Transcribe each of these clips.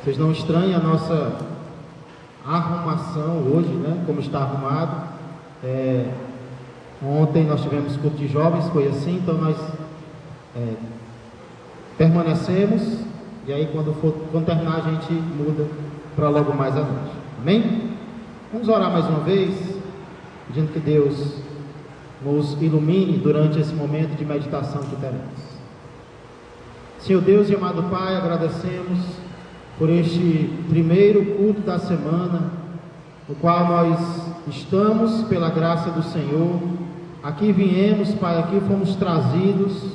Vocês não estranhem a nossa arrumação hoje, né? Como está arrumado. Ontem nós tivemos culto de jovens, foi assim, então nós permanecemos, e aí quando terminar a gente muda para logo mais à noite. Amém? Vamos orar mais uma vez, pedindo que Deus nos ilumine durante esse momento de meditação que teremos. Senhor Deus e amado Pai, agradecemos por este primeiro culto da semana, no qual nós estamos pela graça do Senhor. Aqui viemos, Pai, aqui fomos trazidos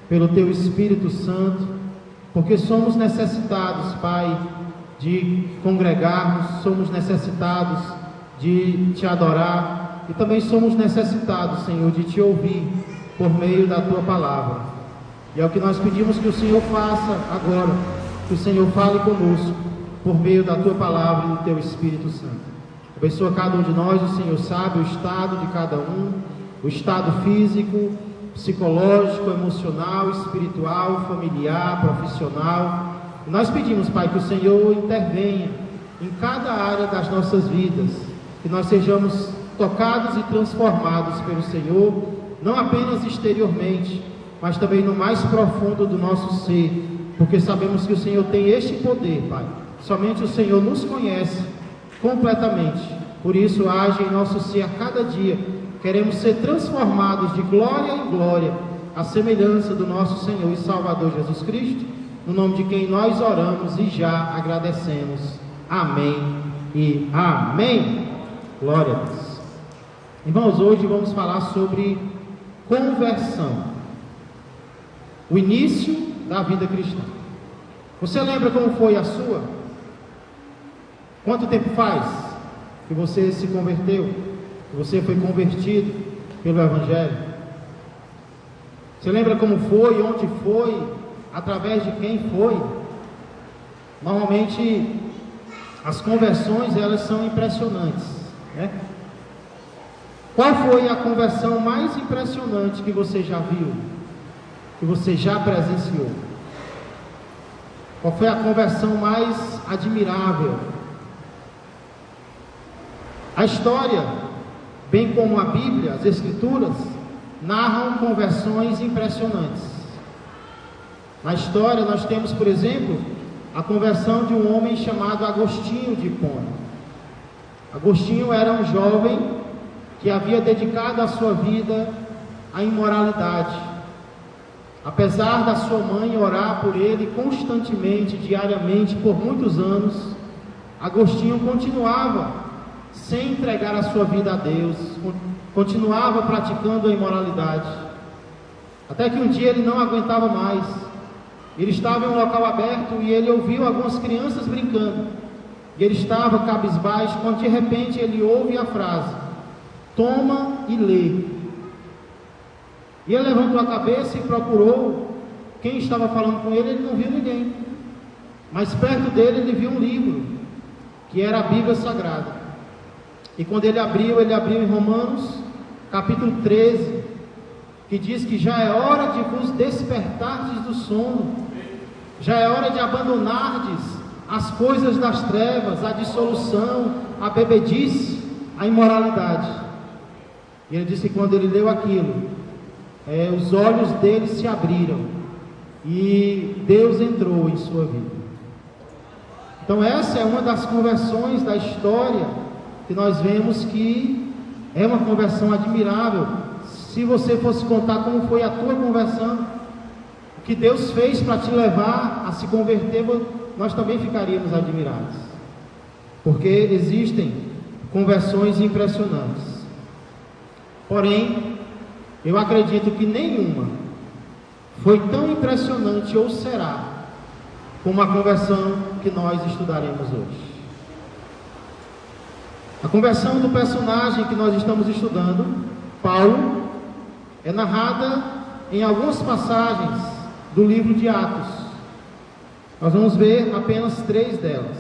pelo Teu Espírito Santo, porque somos necessitados, Pai, de congregarmos, somos necessitados de Te adorar e também somos necessitados, Senhor, de Te ouvir por meio da Tua palavra. E é o que nós pedimos que o Senhor faça agora, que o Senhor fale conosco por meio da Tua palavra e do Teu Espírito Santo. Abençoa cada um de nós, o Senhor sabe o estado de cada um, o estado físico, psicológico, emocional, espiritual, familiar, profissional. E nós pedimos, Pai, que o Senhor intervenha em cada área das nossas vidas, que nós sejamos tocados e transformados pelo Senhor, não apenas exteriormente, mas também no mais profundo do nosso ser, porque sabemos que o Senhor tem este poder, Pai. Somente o Senhor nos conhece completamente, por isso age em nosso ser a cada dia. Queremos ser transformados de glória em glória, à semelhança do nosso Senhor e Salvador Jesus Cristo, no nome de quem nós oramos e já agradecemos. Amém e amém. Glória a Deus. Irmãos, hoje vamos falar sobre conversão, o início da vida cristã. Você lembra como foi a sua? Quanto tempo faz que você se converteu? Que você foi convertido pelo Evangelho? Você lembra como foi, onde foi, através de quem foi? Normalmente as conversões, elas são impressionantes, né? Qual foi a conversão mais impressionante que você já viu? Que você já presenciou? Qual foi a conversão mais admirável? A história, bem como a Bíblia, as Escrituras, narram conversões impressionantes. Na história nós temos, por exemplo, a conversão de um homem chamado Agostinho de Hipona. Agostinho era um jovem que havia dedicado a sua vida à imoralidade. Apesar da sua mãe orar por ele constantemente, diariamente, por muitos anos, Agostinho continuava sem entregar a sua vida a Deus, continuava praticando a imoralidade. Até que um dia ele não aguentava mais. Ele estava em um local aberto e ele ouviu algumas crianças brincando. E ele estava cabisbaixo, quando de repente ele ouve a frase: toma e lê. E ele levantou a cabeça e procurou quem estava falando com ele. Ele não viu ninguém, mas perto dele ele viu um livro, que era a Bíblia Sagrada. E quando ele abriu em Romanos, capítulo 13, que diz que já é hora de vos despertardes do sono, já é hora de abandonardes as coisas das trevas, a dissolução, a bebedice, a imoralidade. E ele disse que quando ele leu aquilo, os olhos dele se abriram e Deus entrou em sua vida. Então essa é uma das conversões da história que nós vemos que é uma conversão admirável. Se você fosse contar como foi a tua conversão, o que Deus fez para te levar a se converter, nós também ficaríamos admirados, porque existem conversões impressionantes. Porém, eu acredito que nenhuma foi tão impressionante ou será como a conversão que nós estudaremos hoje. A conversão do personagem que nós estamos estudando, Paulo, é narrada em algumas passagens do livro de Atos. Nós vamos ver apenas 3 delas.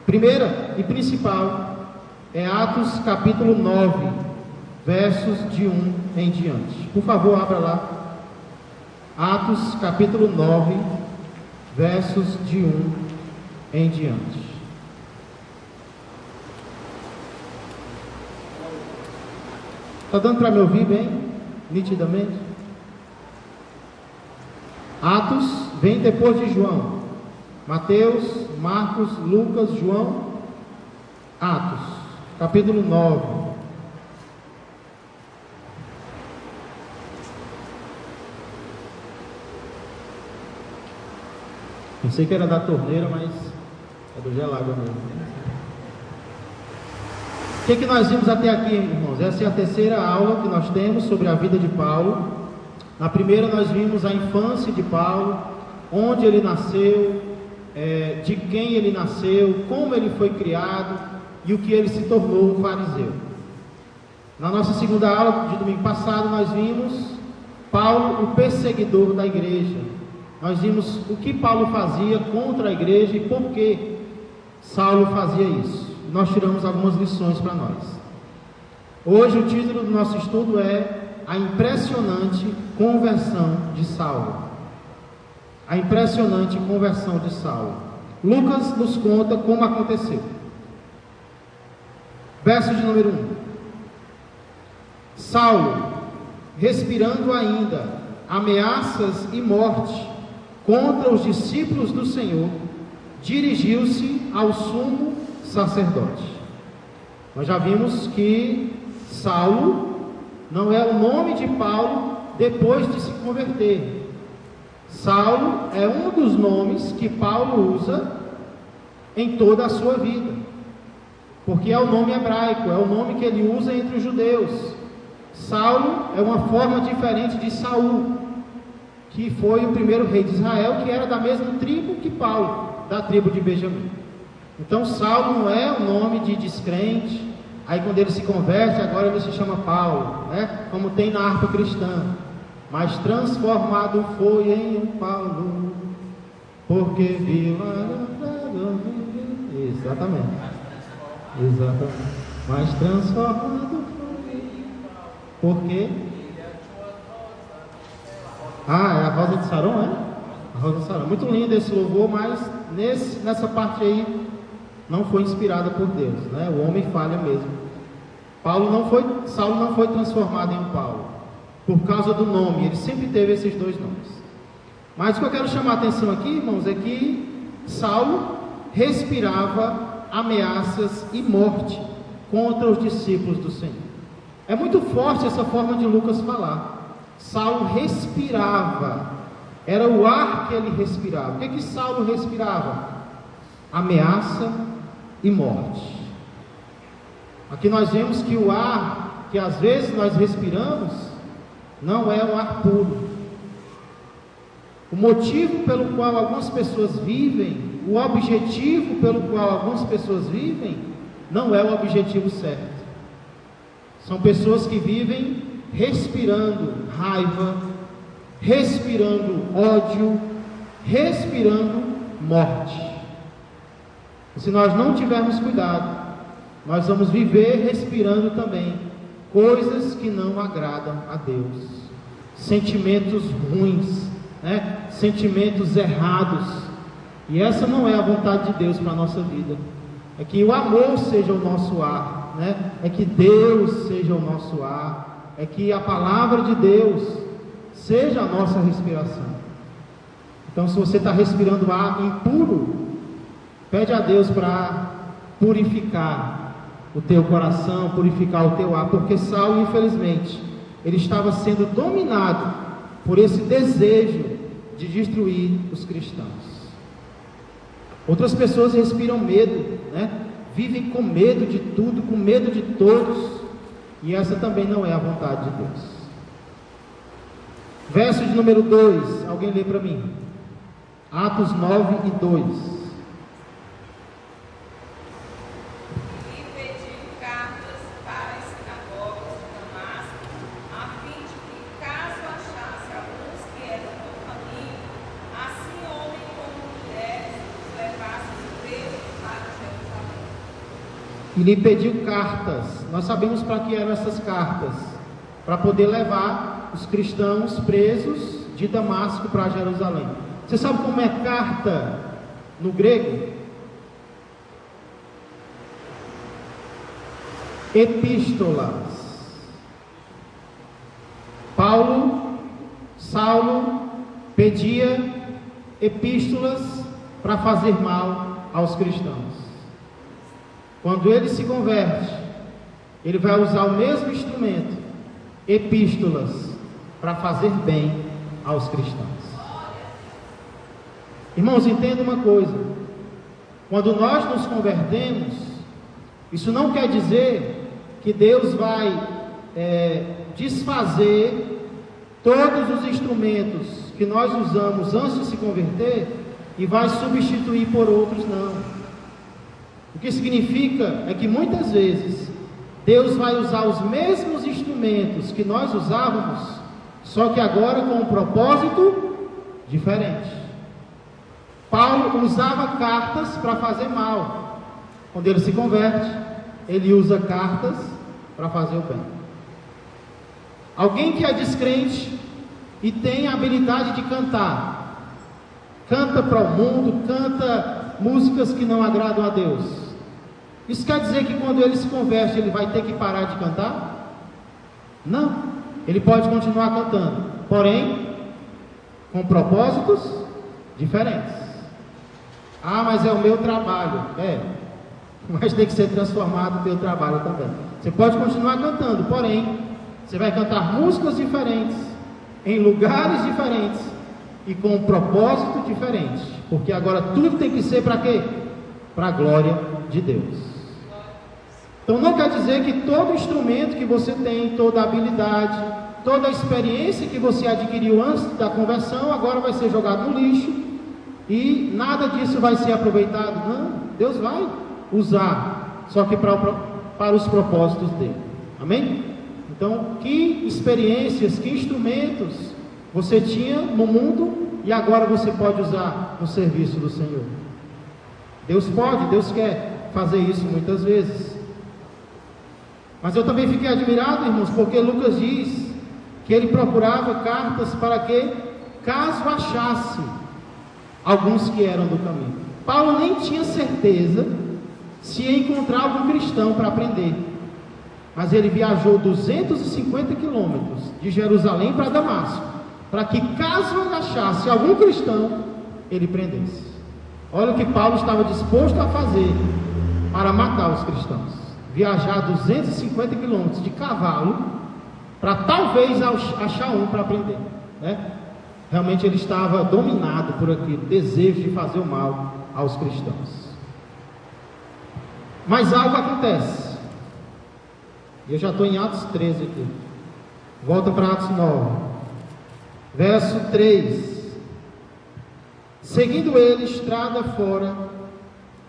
Primeira e principal é Atos capítulo 9, versos de 1 em diante. Por favor, abra lá. Atos capítulo 9, versos de 1 em diante. Está dando para me ouvir bem? Nitidamente? Atos vem depois de João. Mateus, Marcos, Lucas, João, Atos, capítulo 9. Pensei que era da torneira, mas é do gelágua mesmo. O que nós vimos até aqui, irmãos? Essa é a terceira aula que nós temos sobre a vida de Paulo. Na primeira nós vimos a infância de Paulo, onde ele nasceu, de quem ele nasceu, como ele foi criado e o que ele se tornou um fariseu. Na nossa segunda aula de domingo passado nós vimos Paulo, o perseguidor da igreja. Nós vimos o que Paulo fazia contra a igreja e por que Saulo fazia isso. Nós tiramos algumas lições para nós. Hoje o título do nosso estudo é a impressionante conversão de Saulo. A impressionante conversão de Saulo. Lucas nos conta como aconteceu. Verso de número 1. Saulo, respirando ainda ameaças e morte contra os discípulos do Senhor, dirigiu-se ao sumo sacerdote. Nós já vimos que Saulo não é o nome de Paulo depois de se converter. Saulo é um dos nomes que Paulo usa em toda a sua vida, porque é o nome hebraico, é o nome que ele usa entre os judeus. Saulo é uma forma diferente de Saul, que foi o primeiro rei de Israel, que era da mesma tribo que Paulo, da tribo de Benjamim. Então Saulo não é o nome de descrente. Aí quando ele se converte, agora ele se chama Paulo, né? Como tem na harpa cristã. Mas transformado foi em um Paulo, porque viu. Exatamente. Mas transformado foi. Por quê? É a Rosa de Saron, é? A Rosa de Saron. Muito lindo esse louvor, mas nessa parte aí não foi inspirada por Deus, né? O homem falha mesmo. Saulo não foi transformado em um Paulo por causa do nome. Ele sempre teve esses dois nomes. Mas o que eu quero chamar a atenção aqui, irmãos, é que Saulo respirava ameaças e morte contra os discípulos do Senhor. É muito forte essa forma de Lucas falar. Saulo respirava, era o ar que ele respirava. O que Saulo respirava? Ameaça e morte. Aqui nós vemos que o ar que às vezes nós respiramos não é um ar puro. O motivo pelo qual algumas pessoas vivem, o objetivo pelo qual algumas pessoas vivem, não é o objetivo certo. São pessoas que vivem respirando raiva, respirando ódio, respirando morte. E se nós não tivermos cuidado, nós vamos viver respirando também coisas que não agradam a Deus, sentimentos ruins, né? Sentimentos errados. E essa não é a vontade de Deus para a nossa vida. É que o amor seja o nosso ar, né? É que Deus seja o nosso ar, é que a palavra de Deus seja a nossa respiração. Então, se você está respirando ar impuro, pede a Deus para purificar o teu coração, purificar o teu ar, porque Saulo, infelizmente, ele estava sendo dominado por esse desejo de destruir os cristãos. Outras pessoas respiram medo, né? Vivem com medo de tudo, com medo de todos, e essa também não é a vontade de Deus. Verso de número 2, alguém lê para mim? Atos 9 e 2. E lhe pediu cartas. Nós sabemos para que eram essas cartas, para poder levar os cristãos presos de Damasco para Jerusalém. Você sabe como é carta no grego? epístolas. Saulo pedia epístolas para fazer mal aos cristãos. Quando ele se converte, ele vai usar o mesmo instrumento, epístolas, para fazer bem aos cristãos. Irmãos, entenda uma coisa: quando nós nos convertemos, isso não quer dizer que Deus vai desfazer todos os instrumentos que nós usamos antes de se converter e vai substituir por outros, não. O que significa é que muitas vezes Deus vai usar os mesmos instrumentos que nós usávamos, só que agora com um propósito diferente. Paulo usava cartas para fazer mal. Quando ele se converte, ele usa cartas para fazer o bem. Alguém que é descrente e tem a habilidade de cantar, canta para o mundo, canta músicas que não agradam a Deus. Isso quer dizer que quando ele se converte, ele vai ter que parar de cantar? Não, ele pode continuar cantando, porém com propósitos diferentes. Ah, mas é o meu trabalho. Mas tem que ser transformado o teu trabalho também. Você pode continuar cantando, porém você vai cantar músicas diferentes, em lugares diferentes e com um propósito diferente, porque agora tudo tem que ser para quê? Para a glória de Deus. Então não quer dizer que todo instrumento que você tem, toda habilidade, toda a experiência que você adquiriu antes da conversão, agora vai ser jogado no lixo e nada disso vai ser aproveitado. Não, Deus vai usar, só que para os propósitos dele. Amém? Então, que experiências, que instrumentos você tinha no mundo e agora você pode usar no serviço do Senhor? Deus pode, Deus quer fazer isso muitas vezes. Mas eu também fiquei admirado, irmãos, porque Lucas diz que ele procurava cartas para que, caso achasse alguns que eram do caminho. Paulo nem tinha certeza se ia encontrar algum cristão para aprender. Mas ele viajou 250 quilômetros de Jerusalém para Damasco, para que caso achasse algum cristão, ele prendesse. Olha o que Paulo estava disposto a fazer para matar os cristãos. Viajar 250 quilômetros de cavalo, para talvez achar um para prender, né? Realmente ele estava dominado por aquele desejo de fazer o mal aos cristãos. Mas algo acontece. Eu já estou em Atos 13 aqui. Volta para Atos 9. Verso 3. Seguindo ele estrada fora,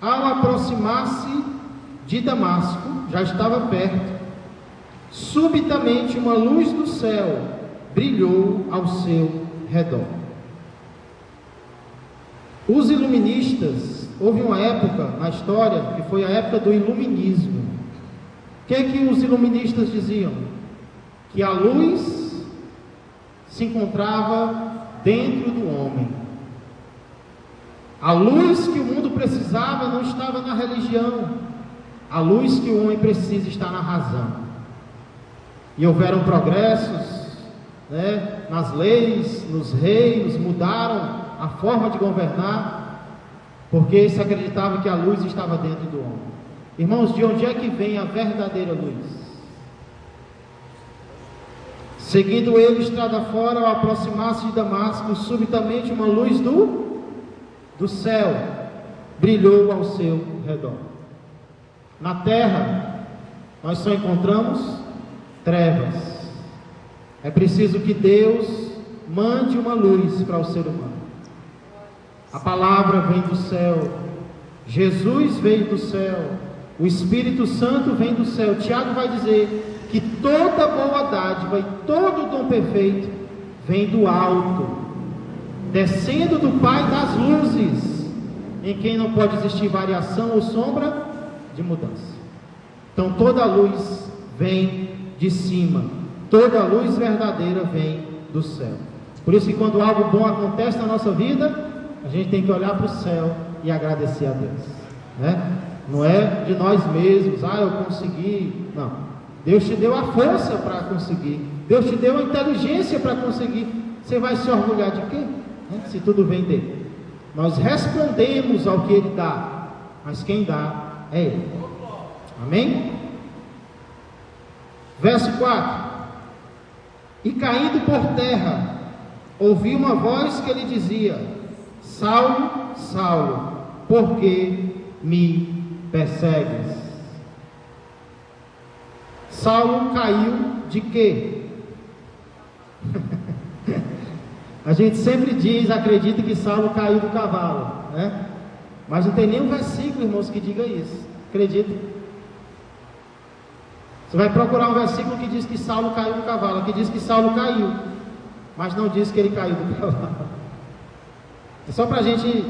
ao aproximar-se de Damasco, já estava perto, subitamente uma luz do céu brilhou ao seu redor. Os iluministas, houve uma época na história que foi a época do iluminismo. O que os iluministas diziam? Que a luz se encontrava dentro do homem. A luz que o mundo precisava não estava na religião. A luz que o homem precisa está na razão. E houveram progressos, né, nas leis, nos reinos, mudaram a forma de governar, porque se acreditava que a luz estava dentro do homem. Irmãos, de onde é que vem a verdadeira luz? Seguindo ele estrada fora, ao aproximar-se de Damasco, subitamente uma luz do céu brilhou ao seu redor. Na terra, nós só encontramos trevas. É preciso que Deus mande uma luz para o ser humano. A palavra vem do céu, Jesus veio do céu, o Espírito Santo vem do céu. Tiago vai dizer que toda boa dádiva e todo dom perfeito vem do alto, descendo do Pai das luzes, em quem não pode existir variação ou sombra de mudança. Então toda luz vem de cima, toda luz verdadeira vem do céu. Por isso que quando algo bom acontece na nossa vida, a gente tem que olhar para o céu e agradecer a Deus, né? Não é de nós mesmos, eu consegui. Não. Deus te deu a força para conseguir. Deus te deu a inteligência para conseguir. Você vai se orgulhar de quê? Se tudo vem dele. Nós respondemos ao que ele dá, mas quem dá é ele. Amém? Verso 4: E caindo por terra, ouvi uma voz que lhe dizia: Saulo, Saulo, por que me persegues? Saulo caiu de quê? A gente sempre diz, acredita que Saulo caiu do cavalo, né? Mas não tem nenhum versículo, irmãos, que diga isso. Acredita? Você vai procurar um versículo que diz que Saulo caiu do cavalo, que diz que Saulo caiu, mas não diz que ele caiu do cavalo. É só para a gente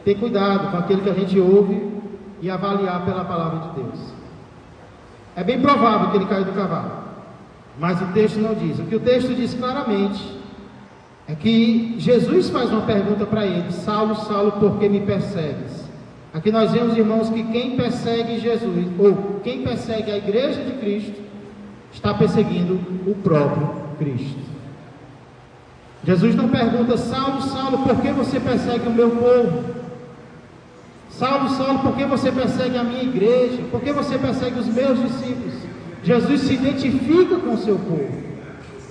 ter cuidado com aquilo que a gente ouve e avaliar pela palavra de Deus. É bem provável que ele caiu do cavalo, mas o texto não diz. O que o texto diz claramente é que Jesus faz uma pergunta para ele: Saulo, Saulo, por que me persegues? Aqui nós vemos, irmãos, que quem persegue Jesus, ou quem persegue a igreja de Cristo, está perseguindo o próprio Cristo. Jesus não pergunta: Saulo, Saulo, por que você persegue o meu povo? Saulo, Saulo, por que você persegue a minha igreja? Por que você persegue os meus discípulos? Jesus se identifica com o seu povo.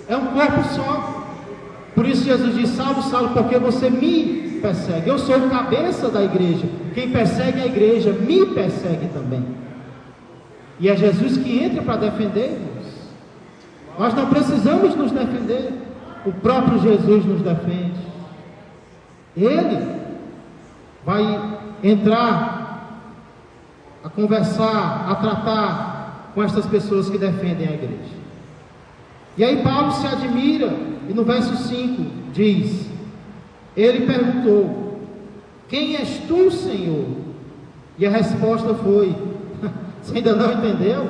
É um corpo só. Por isso Jesus diz: Saulo, Saulo, por que você me persegue? Eu sou o cabeça da igreja. Quem persegue a igreja me persegue também. E é Jesus que entra para defender-nos. Nós não precisamos nos defender. O próprio Jesus nos defende. Ele vai entrar a conversar, a tratar com estas pessoas que defendem a igreja. E aí Paulo se admira, e no verso 5 diz: ele perguntou: quem és tu, Senhor? E a resposta foi: você ainda não entendeu?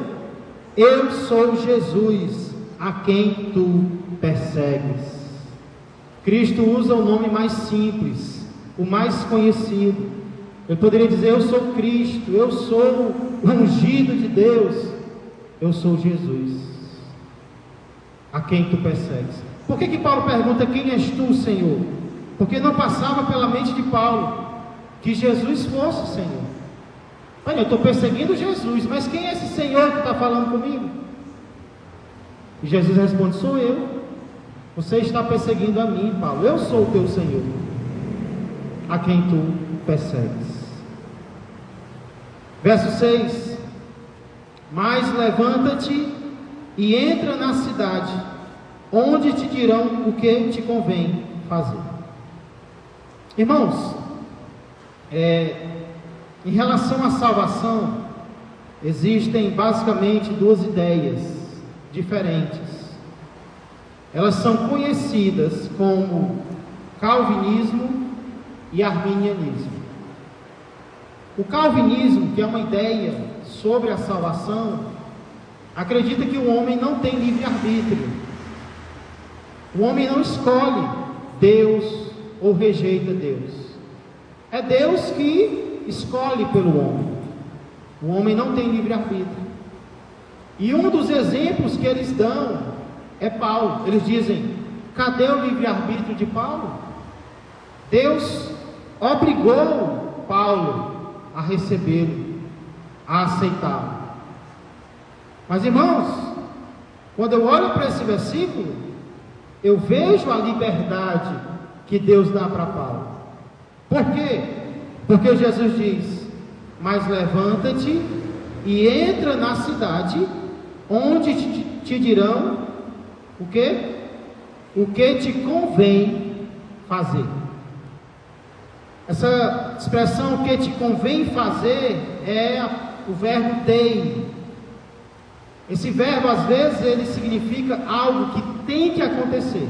Eu sou Jesus, a quem tu persegues. Cristo usa o nome mais simples, o mais conhecido. Eu poderia dizer: eu sou Cristo, eu sou o ungido de Deus, eu sou Jesus, a quem tu persegues. Por que Paulo pergunta: quem és tu, Senhor? Porque não passava pela mente de Paulo que Jesus fosse o Senhor. Olha, eu estou perseguindo Jesus, mas quem é esse Senhor que está falando comigo? E Jesus responde: sou eu. Você está perseguindo a mim, Paulo. Eu sou o teu Senhor, a quem tu persegues. Verso 6: mas levanta-te e entra na cidade, onde te dirão o que te convém fazer. Irmãos, em relação à salvação, existem basicamente duas ideias diferentes. Elas são conhecidas como calvinismo e arminianismo. O calvinismo, que é uma ideia sobre a salvação, acredita que o homem não tem livre-arbítrio. O homem não escolhe Deus ou rejeita Deus. É Deus que escolhe pelo homem. O homem não tem livre-arbítrio. E um dos exemplos que eles dão é Paulo. Eles dizem: cadê o livre-arbítrio de Paulo? Deus obrigou Paulo a recebê-lo, a aceitá-lo. Mas, irmãos, quando eu olho para esse versículo, eu vejo a liberdade que Deus dá para Paulo. Por quê? Porque Jesus diz: mas levanta-te e entra na cidade, onde te dirão o quê? O que te convém fazer. Essa expressão, o que te convém fazer, é o verbo dei. Esse verbo, às vezes, ele significa algo que tem que acontecer.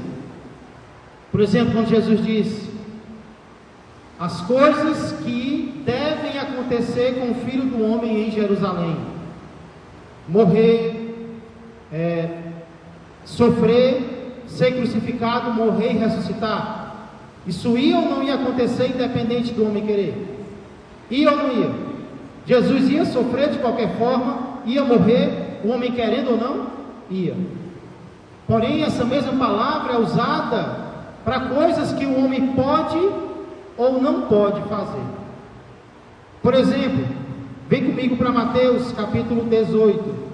Por exemplo, quando Jesus diz: as coisas que devem acontecer com o Filho do Homem em Jerusalém: morrer, sofrer, ser crucificado, morrer e ressuscitar. Isso ia ou não ia acontecer, independente do homem querer? Ia ou não ia? Jesus ia sofrer de qualquer forma, ia morrer, o homem querendo ou não, ia. Porém, essa mesma palavra é usada para coisas que o homem pode ou não pode fazer. Por exemplo, vem comigo para Mateus capítulo 18.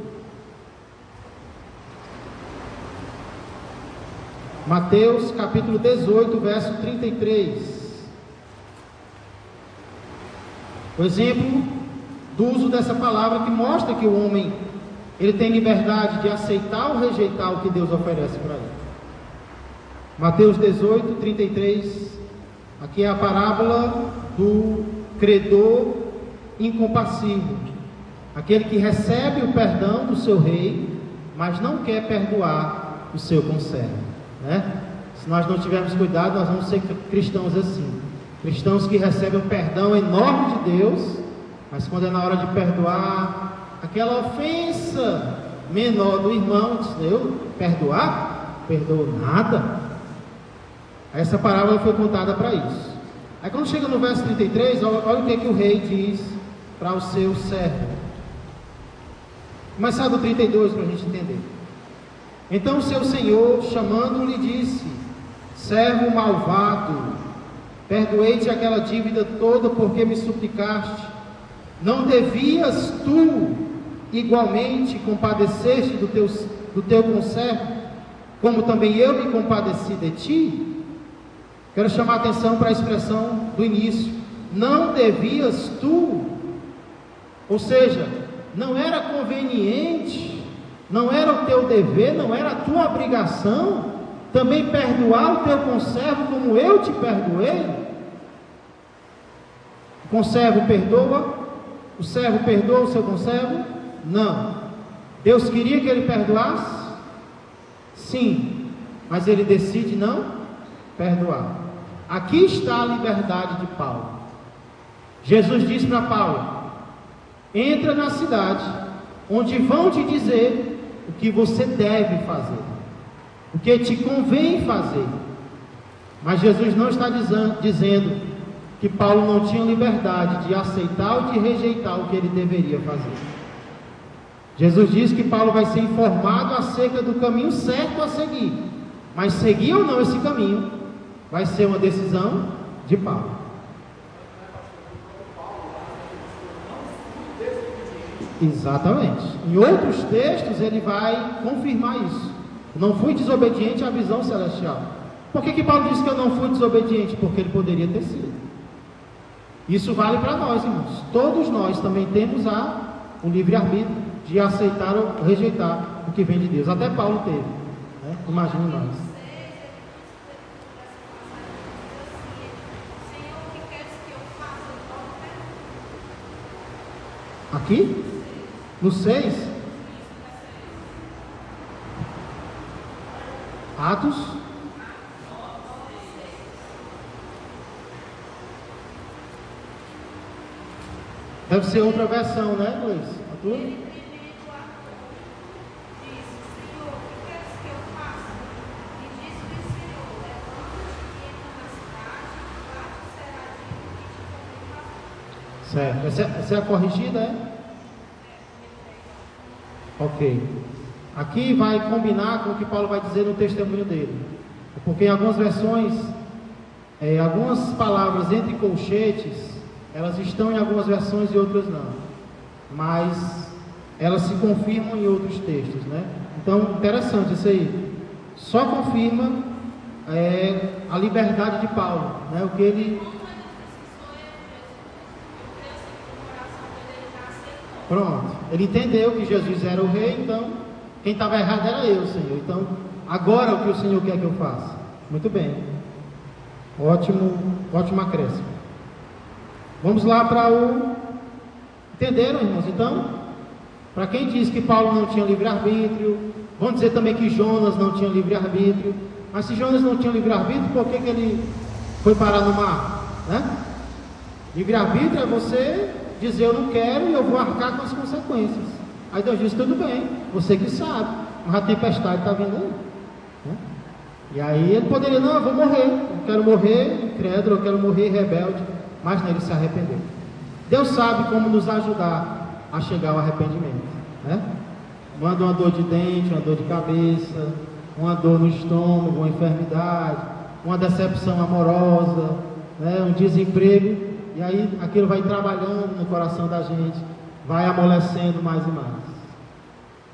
Mateus capítulo 18, verso 33. O exemplo do uso dessa palavra que mostra que o homem, ele tem liberdade de aceitar ou rejeitar o que Deus oferece para ele. Mateus 18, 33. Aqui é a parábola do credor incompassível, aquele que recebe o perdão do seu rei, mas não quer perdoar o seu conservo, né? Se nós não tivermos cuidado, nós vamos ser cristãos assim, cristãos que recebem o perdão enorme de Deus, mas quando é na hora de perdoar aquela ofensa menor do irmão, diz: eu perdoar? Perdoo nada. Essa parábola foi contada para isso. Aí quando chega no verso 33, olha o que o rei diz para o seu servo. Começar do 32 para a gente entender. Então o seu senhor, chamando-lhe, disse: servo malvado, perdoei-te aquela dívida toda porque me suplicaste. Não devias tu igualmente compadecer-te do teu conservo, como também eu me compadeci de ti? Quero chamar a atenção para a expressão do início: não devias tu. Ou seja, não era conveniente, não era o teu dever, não era a tua obrigação também perdoar o teu conservo como eu te perdoei? O conservo perdoa? O servo perdoa o seu conservo? Não. Deus queria que ele perdoasse? Sim, mas ele decide não perdoar. Aqui está a liberdade de Paulo. Jesus disse para Paulo: entra na cidade, onde vão te dizer o que você deve fazer, o que te convém fazer. Mas Jesus não está dizendo que Paulo não tinha liberdade de aceitar ou de rejeitar o que ele deveria fazer. Jesus diz que Paulo vai ser informado acerca do caminho certo a seguir, mas seguir ou não esse caminho vai ser uma decisão de Paulo. Exatamente. Em outros textos ele vai confirmar isso. Não fui desobediente à visão celestial. Por que Paulo diz que eu não fui desobediente? Porque ele poderia ter sido. Isso vale para nós, irmãos. Todos nós também temos o livre-arbítrio de aceitar ou rejeitar o que vem de Deus. Até Paulo teve, né? Imagine nós. Aqui? No 6? Atos? Deve ser outra versão, né, Luiz? A tua? Certo. Essa é a corrigida, é? Ok. Aqui vai combinar com o que Paulo vai dizer no testemunho dele. Porque em algumas versões, algumas palavras entre colchetes, elas estão em algumas versões e outras não. Mas elas se confirmam em outros textos, né? Então, interessante isso aí. Só confirma a liberdade de Paulo, né? O que ele... Pronto, ele entendeu que Jesus era o rei, então quem estava errado era eu, Senhor. Então, agora o que o Senhor quer que eu faça? Muito bem. Ótimo acréscimo. Vamos lá para o... Entenderam, irmãos? Então, para quem diz que Paulo não tinha livre-arbítrio, vamos dizer também que Jonas não tinha livre-arbítrio. Mas se Jonas não tinha livre-arbítrio, por que ele foi parar no mar? Né? Livre-arbítrio é você dizer eu não quero e eu vou arcar com as consequências. Aí Deus diz: tudo bem, você que sabe, mas a tempestade está vindo aí, né? E aí ele poderia: não, eu vou morrer, eu quero morrer incrédulo, eu quero morrer rebelde. Mas ele se arrependeu. Deus sabe como nos ajudar a chegar ao arrependimento, né? Manda uma dor de dente, uma dor de cabeça, uma dor no estômago, uma enfermidade, uma decepção amorosa, né? Um desemprego, e aí aquilo vai trabalhando no coração da gente, vai amolecendo mais e mais.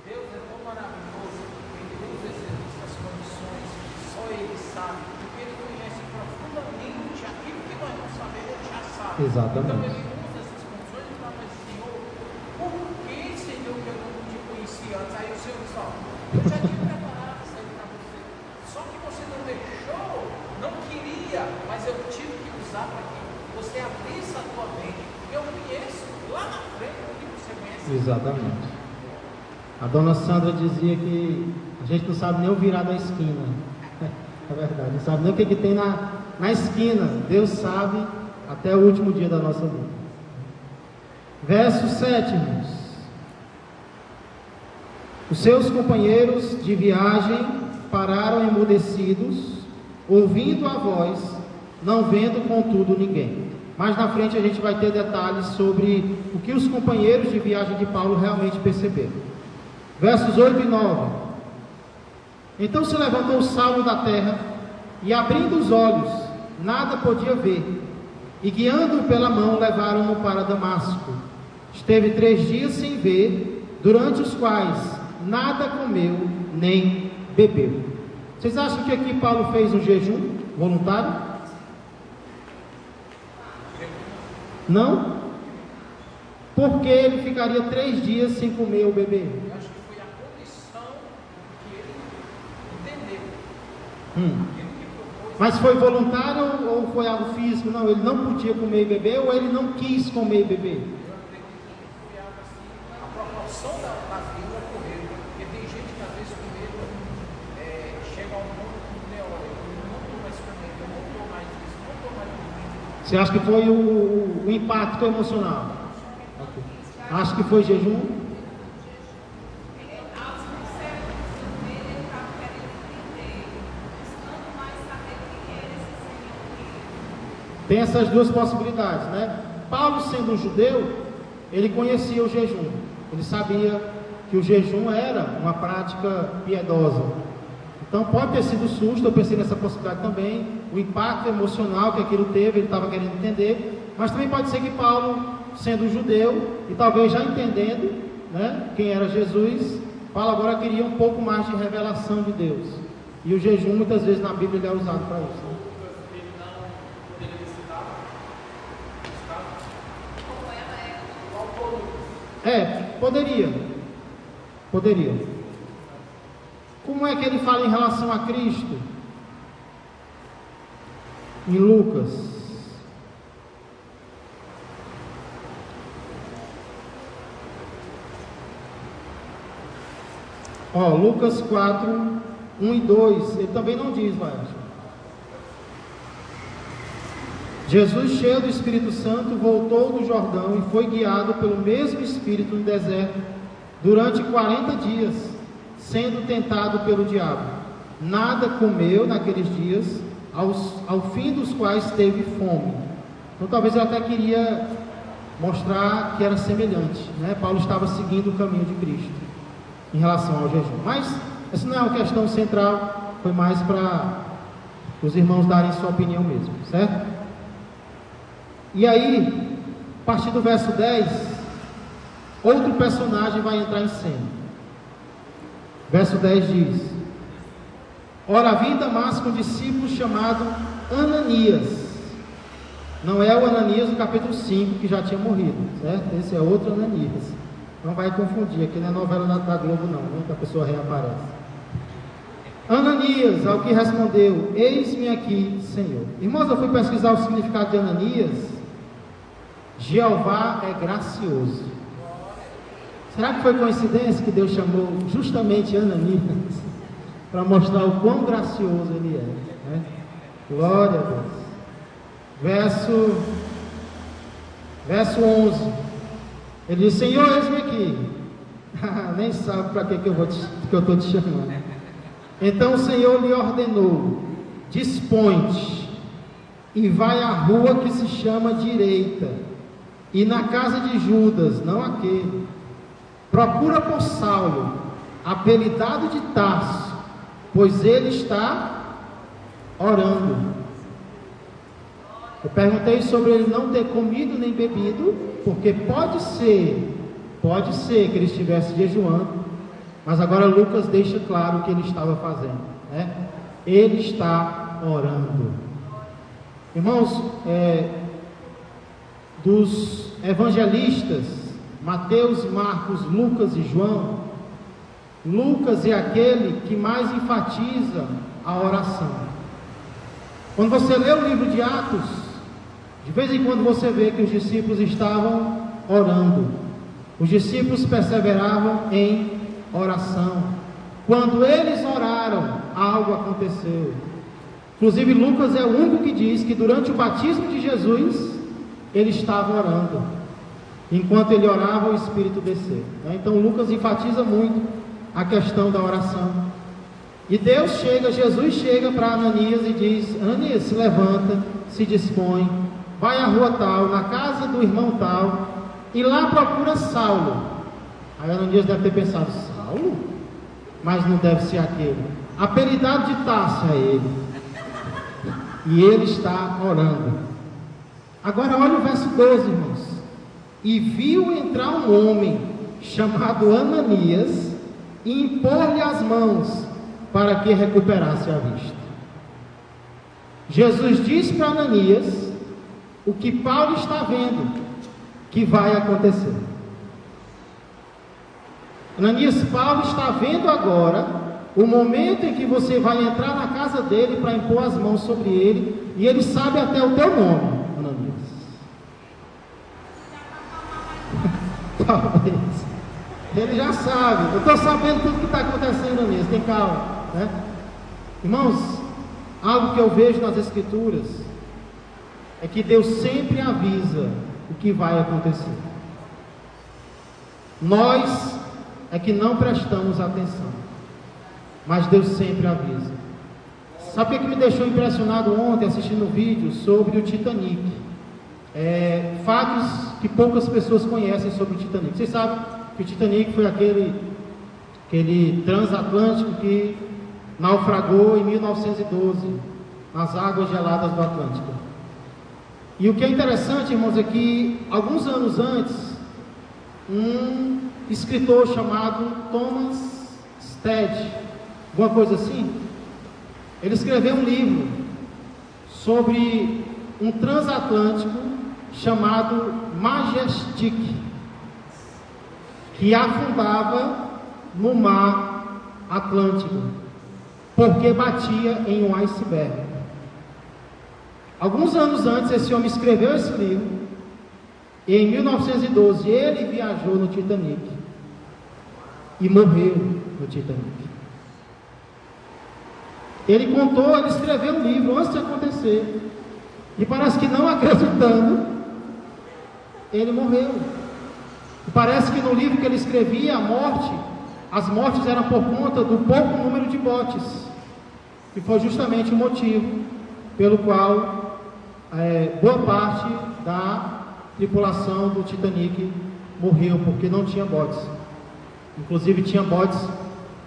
Deus é tão maravilhoso, Ele nos exerce as condições que só Ele sabe, porque Ele conhece profundamente aquilo que nós não sabemos, Ele já sabe. Exatamente. Então Ele usa essas condições e fala, mas Senhor, por que, Senhor, que eu não te conhecia antes? Aí o Senhor diz, ó, eu já tinha preparado isso aí para você, só que você não deixou, não queria, mas eu tive que usar para que você abrisse a tua mente. Eu conheço lá na frente o que você conhece. Exatamente. A dona Sandra dizia que a gente não sabe nem o virar da esquina. É verdade, não sabe nem o que tem na esquina. Deus sabe até o último dia da nossa vida. Verso 7, irmãos. Os seus companheiros de viagem pararam emudecidos, ouvindo a voz, não vendo contudo ninguém. Mais na frente a gente vai ter detalhes sobre o que os companheiros de viagem de Paulo realmente perceberam. Versos 8 e 9. Então se levantou Saulo da terra, e abrindo os olhos, nada podia ver, e guiando-o pela mão, levaram-no para Damasco. Esteve 3 dias sem ver, durante os quais nada comeu, nem bebeu. Vocês acham que aqui Paulo fez um jejum voluntário? Não? Porque ele ficaria 3 dias sem comer ou beber? Eu acho que foi a condição que ele entendeu. Mas foi voluntário ou foi algo físico? Não, ele não podia comer e beber, ou ele não quis comer e beber? Eu acredito que foi algo assim, a proporção da vida ocorreu. Porque tem gente que às vezes com medo chega ao ponto de dizer, olha, eu não estou mais comendo, eu não estou mais isso, não estou mais comendo. Você acha que foi o impacto emocional? Okay. Acho que foi jejum? Tem essas duas possibilidades, né? Paulo, sendo um judeu, ele conhecia o jejum. Ele sabia que o jejum era uma prática piedosa. Então pode ter sido susto, eu pensei nessa possibilidade também, o impacto emocional que aquilo teve, ele estava querendo entender, mas também pode ser que Paulo, sendo judeu, e talvez já entendendo, né, quem era Jesus, Paulo agora queria um pouco mais de revelação de Deus. E o jejum muitas vezes na Bíblia ele é usado para isso, né? Poderia. Como é que ele fala em relação a Cristo? Em Lucas. Lucas 4, 1 e 2. Ele também não diz, mas Jesus, cheio do Espírito Santo, voltou do Jordão e foi guiado pelo mesmo Espírito no deserto durante 40 dias, sendo tentado pelo diabo. Nada comeu naqueles dias, ao fim dos quais teve fome. Então talvez ele até queria mostrar que era semelhante, né? Paulo estava seguindo o caminho de Cristo em relação ao jejum. Mas essa não é uma questão central, foi mais para os irmãos darem sua opinião mesmo, certo? E aí, a partir do verso 10, outro personagem vai entrar em cena. Verso 10 diz: ora, havia em Damasco um discípulo chamado Ananias. Não é o Ananias do capítulo 5, que já tinha morrido, certo? Esse é outro Ananias. Não vai confundir, aqui não é novela da Globo não, né? Que a pessoa reaparece. Ananias, ao que respondeu: eis-me aqui, Senhor. Irmãos, eu fui pesquisar o significado de Ananias. Jeová é gracioso. Será que foi coincidência que Deus chamou justamente Ananias para mostrar o quão gracioso ele é, né? Glória a Deus. Verso 11. Ele diz: Senhor, eis-me aqui. Nem sabe para que eu estou te chamando. Então o Senhor lhe ordenou: dispõe-te e vai à rua que se chama Direita, e na casa de Judas, não aquele, procura por Saulo, apelidado de Tarso, pois ele está orando. Eu perguntei sobre ele não ter comido nem bebido, porque pode ser que ele estivesse jejuando, mas agora Lucas deixa claro o que ele estava fazendo, né? Ele está orando. Irmãos, dos evangelistas, Mateus, Marcos, Lucas e João, Lucas é aquele que mais enfatiza a oração. Quando você lê o livro de Atos, de vez em quando você vê que os discípulos estavam orando. Os discípulos perseveravam em oração. Quando eles oraram, algo aconteceu. Inclusive Lucas é o único que diz que durante o batismo de Jesus, ele estava orando. Enquanto ele orava, o Espírito desceu. Então Lucas enfatiza muito a questão da oração. E Jesus chega para Ananias e diz: Ananias, se levanta, se dispõe, vai à rua tal, na casa do irmão tal, e lá procura Saulo. Aí Ananias deve ter pensado: Saulo? Mas não deve ser aquele. Apelidado de Tarso é ele. E ele está orando. Agora olha o verso 12, irmãos. E viu entrar um homem chamado Ananias e impor-lhe as mãos para que recuperasse a vista. Jesus disse para Ananias o que Paulo está vendo que vai acontecer. Ananias, Paulo está vendo agora o momento em que você vai entrar na casa dele para impor as mãos sobre ele, e ele sabe até o teu nome, Ananias. Talvez. Ele já sabe. Eu estou sabendo tudo que está acontecendo, Ananias. Tem calma, né? Irmãos, algo que eu vejo nas Escrituras é que Deus sempre avisa o que vai acontecer. Nós é que não prestamos atenção, mas Deus sempre avisa. Sabe o que me deixou impressionado ontem assistindo o vídeo sobre o Titanic? Fatos que poucas pessoas conhecem sobre o Titanic. Vocês sabem que o Titanic foi aquele transatlântico que naufragou em 1912 nas águas geladas do Atlântico. E o que é interessante, irmãos, é que alguns anos antes, um escritor chamado Thomas Stead, alguma coisa assim, ele escreveu um livro sobre um transatlântico chamado Majestic, que afundava no mar Atlântico, porque batia em um iceberg. Alguns anos antes, esse homem escreveu esse livro, e em 1912 ele viajou no Titanic e morreu no Titanic. Ele escreveu um livro antes de acontecer, e parece que não acreditando, ele morreu. E parece que no livro que ele escrevia, as mortes eram por conta do pouco número de botes, que foi justamente o motivo pelo qual boa parte da tripulação do Titanic morreu, porque não tinha botes. Inclusive tinha botes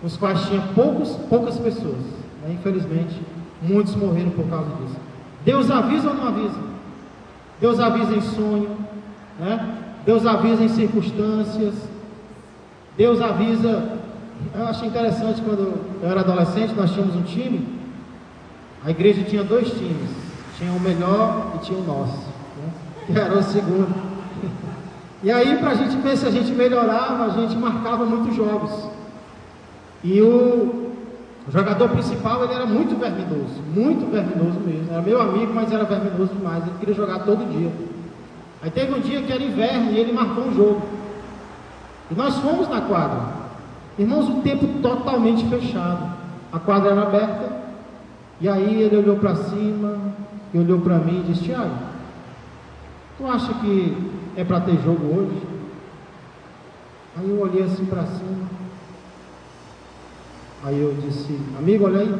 nos quais tinha poucas pessoas, né? Infelizmente muitos morreram por causa disso. Deus avisa ou não avisa? Deus avisa em sonho, né? Deus avisa em circunstâncias. Deus avisa. Eu achei interessante, quando eu era adolescente, nós tínhamos um time. A igreja tinha 2 times, tinha o melhor e tinha o nosso, né? Que era o segundo. E aí, para a gente ver se a gente melhorava, a gente marcava muitos jogos. E o jogador principal, ele era muito verminoso mesmo. Era meu amigo, mas era verminoso demais. Ele queria jogar todo dia. Aí teve um dia que era inverno e ele marcou um jogo. E nós fomos na quadra. Irmãos, o tempo totalmente fechado. A quadra era aberta. E aí ele olhou para cima, e olhou para mim e disse: Tiago, tu acha que é para ter jogo hoje? Aí eu olhei assim para cima. Aí eu disse: amigo, olha aí.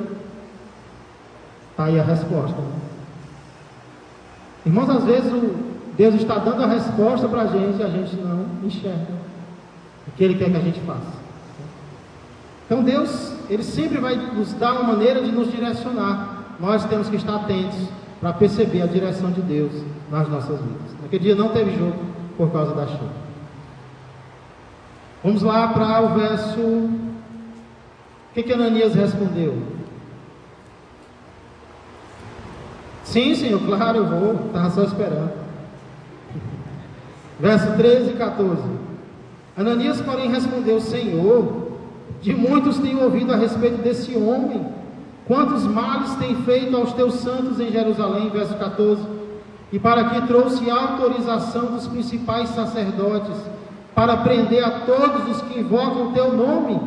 Tá aí a resposta, né? Irmãos, às vezes Deus está dando a resposta para a gente e a gente não enxerga o que Ele quer que a gente faça. Então Deus, Ele sempre vai nos dar uma maneira de nos direcionar. Nós temos que estar atentos para perceber a direção de Deus nas nossas vidas. Naquele dia não teve jogo por causa da chuva. Vamos lá para o verso. O que Ananias respondeu? Sim, Senhor, claro, eu vou. Estava só esperando. Verso 13 e 14. Ananias, porém, respondeu: Senhor, de muitos tenho ouvido a respeito desse homem, quantos males tem feito aos teus santos em Jerusalém. Verso 14. E para que trouxe autorização dos principais sacerdotes, para prender a todos os que invocam o teu nome.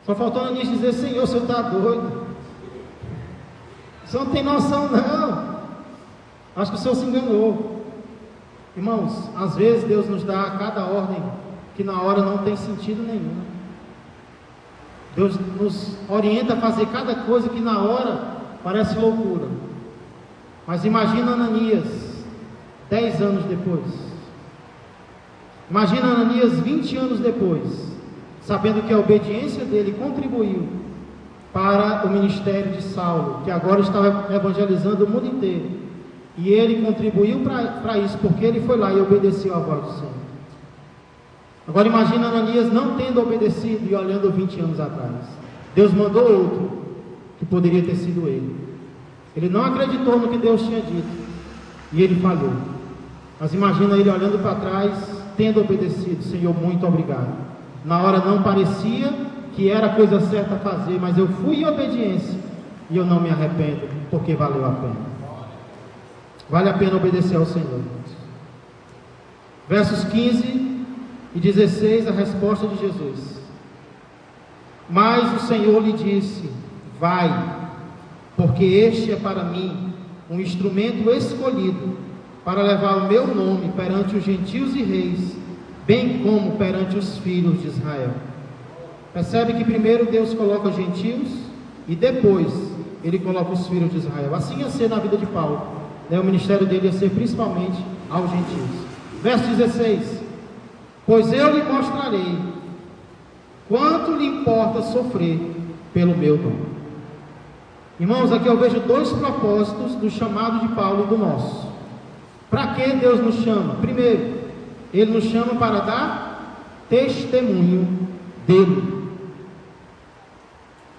Só faltou Ananias dizer: Senhor, o senhor está doido, o senhor não tem noção não, acho que o senhor se enganou. Irmãos, às vezes Deus nos dá cada ordem que na hora não tem sentido nenhum. Deus nos orienta a fazer cada coisa que na hora parece loucura. Mas imagina Ananias 10 anos depois. Imagina Ananias 20 anos depois, sabendo que a obediência dele contribuiu para o ministério de Saulo, que agora estava evangelizando o mundo inteiro. E ele contribuiu para isso, porque ele foi lá e obedeceu à voz do Senhor. Agora imagina Ananias não tendo obedecido e olhando 20 anos atrás. Deus mandou outro, que poderia ter sido ele. Ele não acreditou no que Deus tinha dito, e ele falhou. Mas imagina ele olhando para trás, tendo obedecido: Senhor, muito obrigado. Na hora não parecia que era a coisa certa a fazer, mas eu fui em obediência, e eu não me arrependo, porque valeu a pena. Vale a pena obedecer ao Senhor. Versos 15 e 16, a resposta de Jesus. Mas o Senhor lhe disse: vai, porque este é para mim um instrumento escolhido para levar o meu nome perante os gentios e reis, bem como perante os filhos de Israel. Percebe que primeiro Deus coloca os gentios e depois Ele coloca os filhos de Israel. Assim ia ser na vida de Paulo. O ministério dele ia ser principalmente aos gentios. Verso 16: pois eu lhe mostrarei quanto lhe importa sofrer pelo meu nome. Irmãos, aqui eu vejo dois propósitos do chamado de Paulo e do nosso. Para que Deus nos chama? Primeiro, Ele nos chama para dar testemunho dele.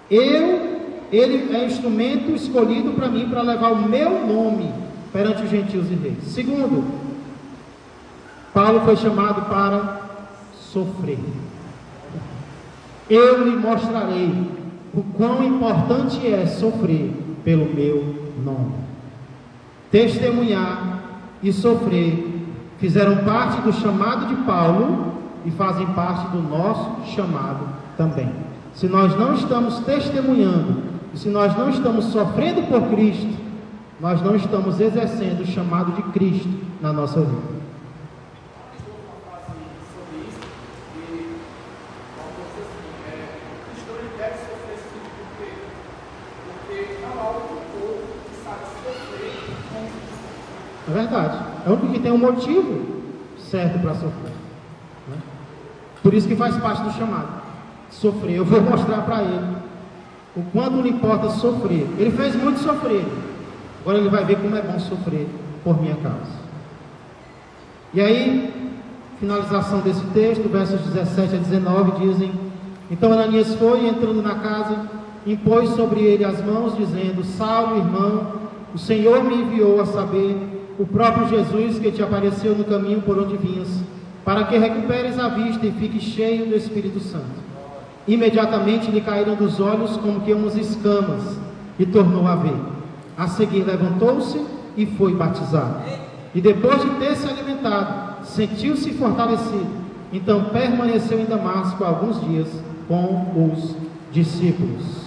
Ele é instrumento escolhido para mim, para levar o meu nome perante os gentios e reis. Segundo, Paulo foi chamado para sofrer. Eu lhe mostrarei o quão importante é sofrer pelo meu nome. Testemunhar e sofrer fizeram parte do chamado de Paulo e fazem parte do nosso chamado também. Se nós não estamos testemunhando e se nós não estamos sofrendo por Cristo, nós não estamos exercendo o chamado de Cristo na nossa vida. É verdade, é o único que tem um motivo certo para sofrer, né? Por isso que faz parte do chamado, sofrer. Eu vou mostrar para ele o quanto lhe importa sofrer. Ele fez muito sofrer, agora ele vai ver como é bom sofrer por minha causa. E aí, finalização desse texto, versos 17 a 19 dizem: então Ananias foi, entrando na casa, impôs sobre ele as mãos, dizendo: Saulo, irmão, o Senhor me enviou a saber, o próprio Jesus que te apareceu no caminho por onde vinhas, para que recuperes a vista e fiques cheio do Espírito Santo. Imediatamente lhe caíram dos olhos como que umas escamas, e tornou a ver. A seguir levantou-se e foi batizado. E depois de ter se alimentado, sentiu-se fortalecido. Então permaneceu em Damasco alguns dias com os discípulos.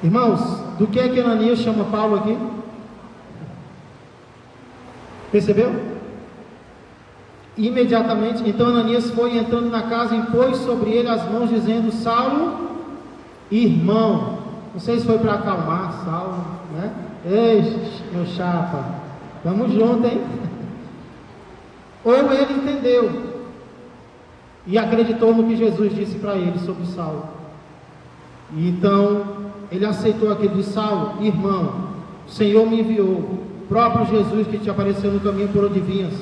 Irmãos, do que é que Ananias chama Paulo aqui? Percebeu? Imediatamente, então Ananias foi, entrando na casa, impôs sobre ele as mãos, dizendo: Saulo, irmão. Não sei se foi para acalmar Saulo, né? Ei, meu chapa, Vamos junto, hein? Ou ele entendeu e acreditou no que Jesus disse para ele sobre Saulo. E então ele aceitou aquilo de Saulo: irmão, o Senhor me enviou, o próprio Jesus que te apareceu no caminho por onde vinhas,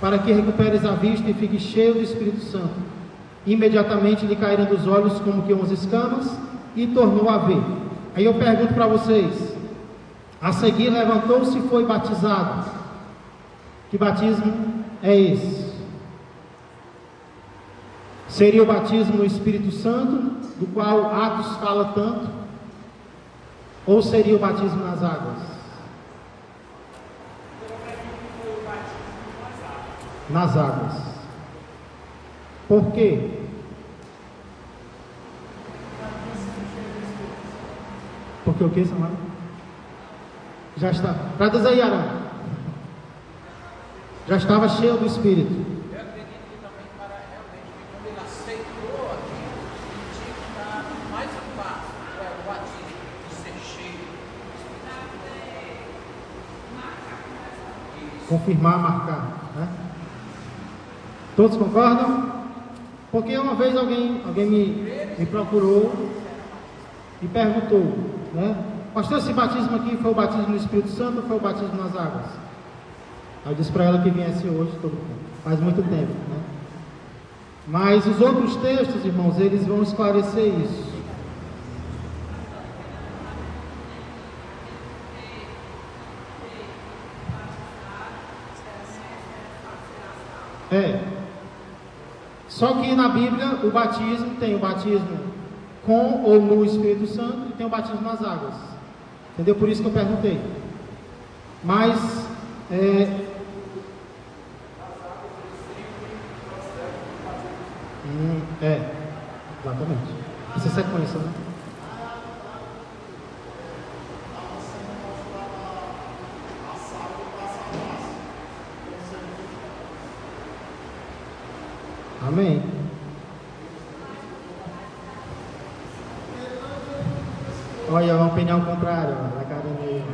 para que recuperes a vista e fiques cheio do Espírito Santo. Imediatamente lhe caíram dos olhos como que umas escamas e tornou a ver. Aí eu pergunto para vocês: a seguir levantou-se e foi batizado. Que batismo é esse? Seria o batismo no Espírito Santo, do qual Atos fala tanto? Ou seria o batismo nas águas? Nas águas. Por quê? Porque o que, Samara? Já está. Traduz aí, Arão. Já estava cheio do Espírito. Eu acredito que também para realmente, quando ele aceitou aquilo, ele tinha que dar mais um passo, o batismo, de ser cheio. Confirmar, marcar, né? Todos concordam? Porque uma vez alguém me procurou e perguntou, né? Pastor, esse batismo aqui foi o batismo no Espírito Santo ou foi o batismo nas águas? Aí eu disse para ela que viesse hoje, faz muito tempo, né? Mas os outros textos, irmãos, eles vão esclarecer isso. Só que na Bíblia o batismo tem o batismo com ou no Espírito Santo e tem o batismo nas águas. Entendeu? Por isso que eu perguntei. Mas exatamente. Essa é a sequência, né? Amém. Olha, uma opinião contrária, na cara dele.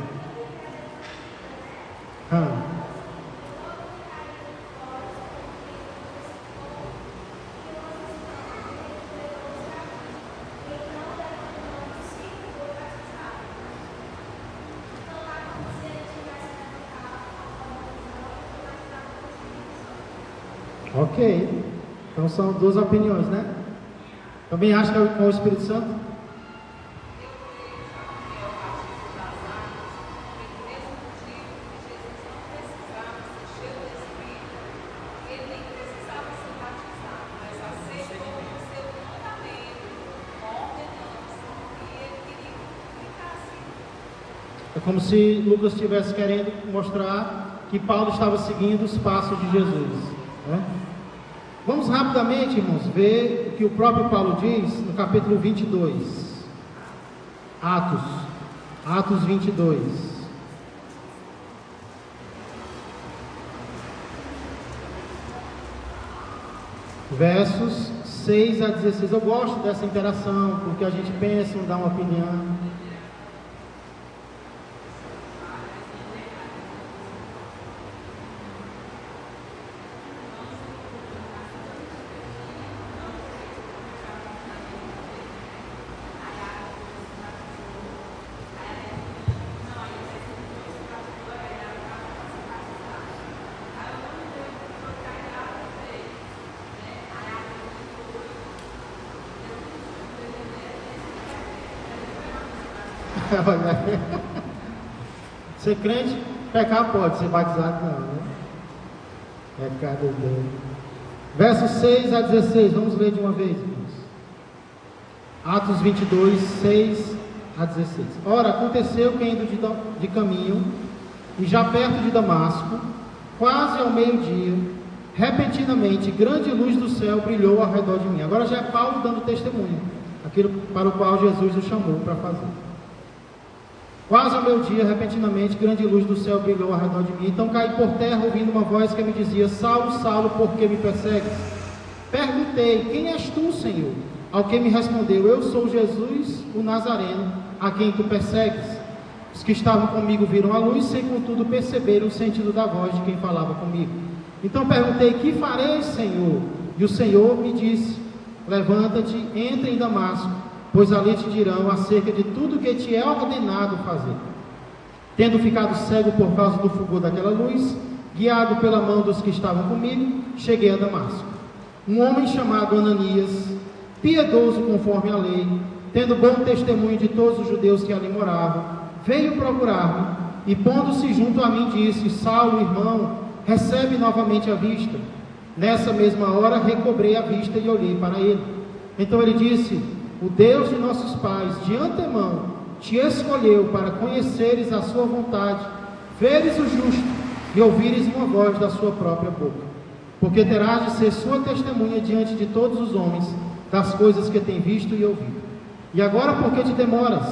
Ok. Então são duas opiniões, né? Também acha que é com o Espírito Santo? É como se Lucas estivesse querendo mostrar que Paulo estava seguindo os passos de Jesus, né? Vamos rapidamente, irmãos, ver o que o próprio Paulo diz no capítulo 22. Atos 22. Versos 6 a 16. Eu gosto dessa interação, porque a gente pensa em dar uma opinião. Ser crente, pecar pode, ser batizado não, né? Pecado dele. Versos 6 a 16, vamos ler de uma vez, irmãos. Atos 22, 6 a 16. Ora, aconteceu que indo de caminho, e já perto de Damasco, quase ao meio-dia, repentinamente, grande luz do céu brilhou ao redor de mim. Agora já é Paulo dando testemunho, aquilo para o qual Jesus o chamou para fazer. Quase ao meio-dia, repentinamente, grande luz do céu brilhou ao redor de mim. Então caí por terra, ouvindo uma voz que me dizia: Saulo, Saulo, por que me persegues? Perguntei: quem és tu, Senhor? Ao que me respondeu: eu sou Jesus, o Nazareno, a quem tu persegues. Os que estavam comigo viram a luz, sem contudo perceberam o sentido da voz de quem falava comigo. Então perguntei: que farei, Senhor? E o Senhor me disse: levanta-te, entra em Damasco, pois ali te dirão acerca de tudo que te é ordenado fazer. Tendo ficado cego por causa do fulgor daquela luz, guiado pela mão dos que estavam comigo, cheguei a Damasco. Um homem chamado Ananias, piedoso conforme a lei, tendo bom testemunho de todos os judeus que ali moravam, veio procurar-me e, pondo-se junto a mim, disse: Saulo, irmão, recebe novamente a vista. Nessa mesma hora recobrei a vista e olhei para ele. Então ele disse: o Deus de nossos pais de antemão te escolheu para conheceres a sua vontade, veres o justo e ouvires uma voz da sua própria boca, porque terás de ser sua testemunha diante de todos os homens das coisas que tem visto e ouvido. E agora, por que te demoras?